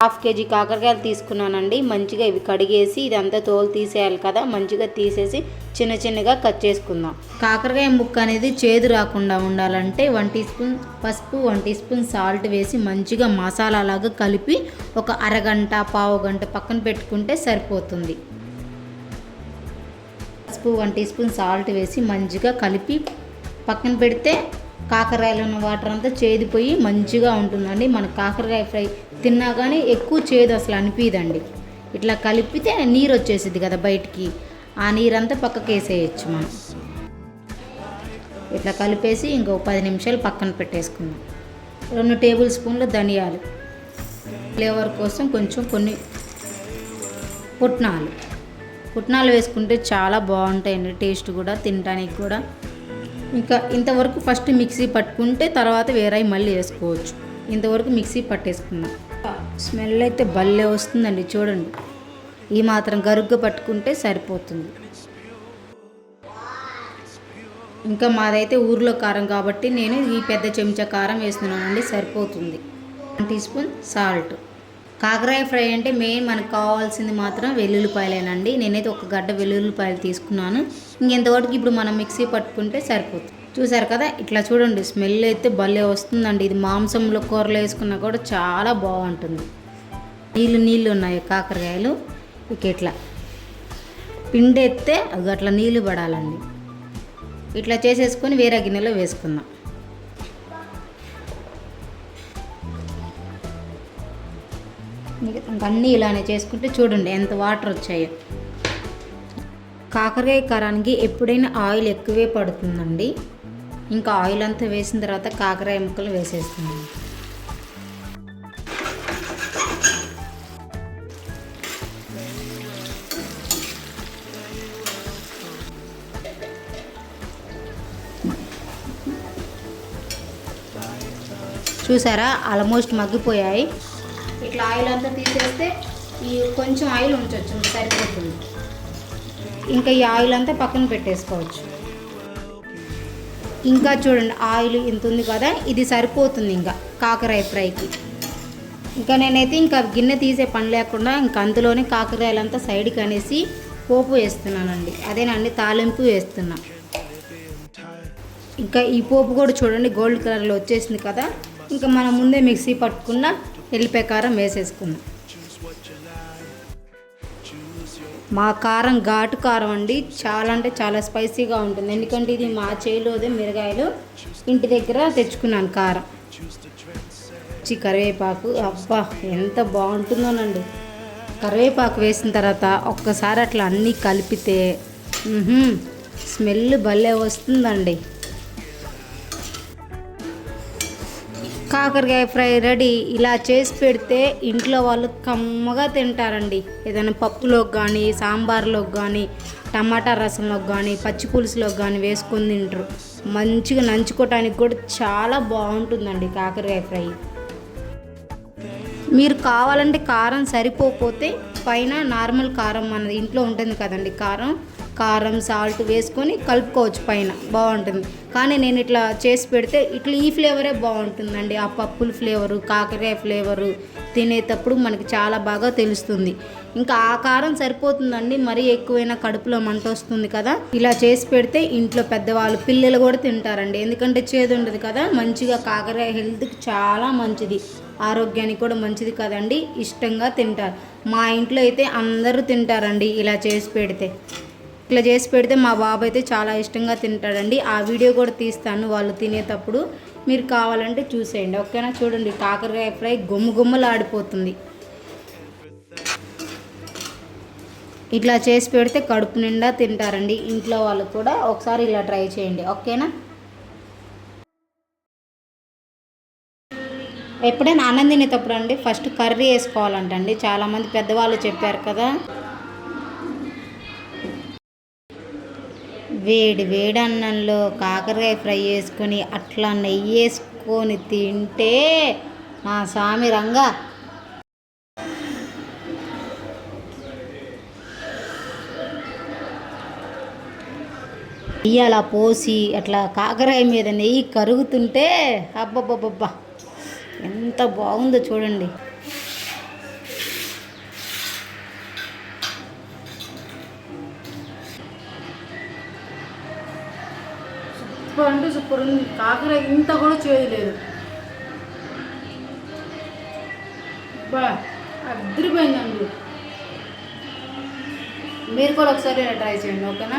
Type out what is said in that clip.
Half KG కాకరకాయలు తీసుకున్నానండి. మంచిగా ఇవి కడిగేసి ఇదంతా తోలు తీసేయాలి కదా, మంచిగా తీసేసి చిన్న చిన్నగా కట్ చేసుకుందాం. కాకరకాయ ముక్క అనేది చేదు రాకుండా ఉండాలంటే 1 టీ స్పూన్ పసుపు, 1 టీ స్పూన్ సాల్ట్ వేసి మంచిగా మసాలా లాగా కలిపి ఒక అరగంట పావు గంట పక్కన పెట్టుకుంటే సరిపోతుంది. పసుపు 1 టీ స్పూన్ సాల్ట్ వేసి మంచిగా కలిపి పక్కన పెడితే కాకరకాయలో ఉన్న వాటర్ అంతా చేదిపోయి మంచిగా ఉంటుందండి. మన కాకరకాయ ఫ్రై తిన్నా కానీ ఎక్కువ చేదు అసలు అనిపించదండి. ఇట్లా కలిపితే నీరు వచ్చేసిద్ది కదా బయటికి, ఆ నీరంతా పక్కకి వేసేయచ్చు మనం. ఇట్లా కలిపేసి ఇంకో 10 నిమిషాలు పక్కన పెట్టేసుకుందాం. 2 టేబుల్ స్పూన్ల ధనియాలు, ఫ్లేవర్ కోసం కొన్ని పుట్నాలు వేసుకుంటే చాలా బాగుంటాయండి, టేస్ట్ కూడా తినడానికి కూడా. ఇంకా ఇంతవరకు ఫస్ట్ మిక్సీ పట్టుకుంటే తర్వాత వేరే మళ్ళీ వేసుకోవచ్చు. ఇంతవరకు మిక్సీ పట్టేసుకున్నాం. స్మెల్ అయితే భలే వస్తుందండి చూడండి. ఈ మాత్రం గరుగ్గా పట్టుకుంటే సరిపోతుంది. ఇంకా మాదైతే ఊర్లో కారం కాబట్టి నేను ఈ పెద్ద చెంచా కారం వేస్తున్నానండి, సరిపోతుంది. 1 టీ స్పూన్ సాల్ట్. కాకరకాయ ఫ్రై అంటే మెయిన్ మనకు కావాల్సింది మాత్రం వెల్లుల్లిపాయలేనండి. నేనైతే ఒక గడ్డ వెల్లుల్లిపాయలు తీసుకున్నాను. ఇంకెంతవరకు ఇప్పుడు మనం మిక్సీ పట్టుకుంటే సరిపోతుంది. చూసారు కదా, ఇట్లా చూడండి స్మెల్ అయితే భలే వస్తుందండి. ఇది మాంసంలో కూరలు వేసుకున్నా కూడా చాలా బాగుంటుంది. నీళ్ళు ఉన్నాయి కాకరకాయలు. ఇక ఇట్లా పిండి ఎత్తే అది అట్లా నీళ్ళు పడాలండి. ఇట్లా చేసేసుకొని వేరే గిన్నెలో వేసుకుందాం. అన్నీ ఇలానే చేసుకుంటే చూడండి ఎంత వాటర్ వచ్చాయో. కాకరకాయ కారానికి ఎప్పుడైనా ఆయిల్ ఎక్కువే పడుతుందండి. ఇంకా ఆయిల్ అంతా వేసిన తర్వాత కాకరకాయ ముక్కలు వేసేస్తున్నాను. చూసారా ఆల్మోస్ట్ మగ్గిపోయాయి. ఇట్లా ఆయిల్ అంతా తీసేస్తే ఈ కొంచెం ఆయిల్ ఉంచవచ్చు, సరిపోతుంది. ఇంకా ఈ ఆయిల్ అంతా పక్కన పెట్టేసుకోవచ్చు. ఇంకా చూడండి ఆయిల్ ఇంత ఉంది కదా, ఇది సరిపోతుంది ఇంకా కాకరకాయ ఫ్రైకి. ఇంకా నేనైతే ఇంకా గిన్నె తీసే పని లేకుండా ఇంకా అందులోనే కాకరకాయలంతా సైడ్కి అనేసి పోపు వేస్తున్నానండి. అదేనండి తాలింపు వేస్తున్నా. ఇంకా ఈ పోపు కూడా చూడండి గోల్డ్ కలర్లో వచ్చేసింది కదా. ఇంకా మనం ముందే మిక్సీ పట్టుకున్న ఎల్లిపాయ కారం వేసేసుకుందాం. మా కారం ఘాటు కారం అండి, చాలా అంటే చాలా స్పైసీగా ఉంటుంది. ఎందుకంటే ఇది మా చేలోదే మిరగాయలు ఇంటి దగ్గర తెచ్చుకున్నాను కారం. కరివేపాకు అబ్బా ఎంత బాగుంటుందోనండి. కరివేపాకు వేసిన తర్వాత ఒక్కసారి అట్లా అన్నీ కలిపితే స్మెల్ భలే వస్తుందండి. కాకరకాయ ఫ్రై రెడీ. ఇలా చేసి పెడితే ఇంట్లో వాళ్ళు కమ్మగా తింటారండి. ఏదైనా పప్పులోకి కానీ, సాంబార్లోకి కానీ, టమాటా రసంలోకి కానీ, పచ్చి పులుసులోకి కానీ వేసుకొని తింటారు. మంచిగా నంచుకోవటానికి కూడా చాలా బాగుంటుందండి కాకరకాయ ఫ్రై. మీరు కావాలంటే కారం సరిపోతే పైన నార్మల్ కారం మన ఇంట్లో ఉంటుంది కదండి, కారం సాల్ట్ వేసుకొని కలుపుకోవచ్చు పైన, బాగుంటుంది. కానీ నేను ఇట్లా చేసి పెడితే ఇట్లా ఈ ఫ్లేవరే బాగుంటుందండి. ఆ పప్పుల ఫ్లేవరు, కాకరకాయ ఫ్లేవరు తినేటప్పుడు మనకి చాలా బాగా తెలుస్తుంది. ఇంకా ఆ కారం సరిపోతుందండి, మరీ ఎక్కువైనా కడుపులో మంట వస్తుంది కదా. ఇలా చేసి పెడితే ఇంట్లో పెద్దవాళ్ళు పిల్లలు కూడా తింటారండి. ఎందుకంటే చేదు ఉండదు కదా. మంచిగా కాకరకాయ హెల్త్కి చాలా మంచిది, ఆరోగ్యానికి కూడా మంచిది కదండి. ఇష్టంగా తింటారు. మా ఇంట్లో అయితే అందరూ తింటారండి ఇలా చేసి పెడితే. ఇట్లా చేసి పెడితే మా బాబు అయితే చాలా ఇష్టంగా తింటాడండి. ఆ వీడియో కూడా తీస్తాను వాళ్ళు తినేటప్పుడు, మీరు కావాలంటే చూసేయండి. ఓకేనా. చూడండి కాకరకాయ ఫ్రై గుమ్మలాడిపోతుంది. ఇట్లా చేసి పెడితే కడుపు నిండా తింటారండి ఇంట్లో వాళ్ళు కూడా. ఒకసారి ఇలా ట్రై చేయండి. ఓకేనా. ఎప్పుడైనా అన్నం తినేటప్పుడు అండి ఫస్ట్ కర్రీ వేసుకోవాలంటండి, చాలామంది పెద్దవాళ్ళు చెప్పారు కదా. వేడి అన్నంలో కాకరకాయ ఫ్రై వేసుకొని అట్లా నెయ్యి వేసుకొని తింటే నా స్వామి రంగా నెయ్యి అలా పోసి అట్లా కాకరకాయ మీద నెయ్యి కరుగుతుంటే అబ్బబ్బబ్బబ్బా ఎంత బాగుందో చూడండి. సూపర్ అంటే సూపర్ ఉంది. కాకర ఇంత కూడా చేదు లేదు. బా అదిరిపోయిందండి. మీరు కూడా ఒకసారి ట్రై చేయండి, ఓకేనా?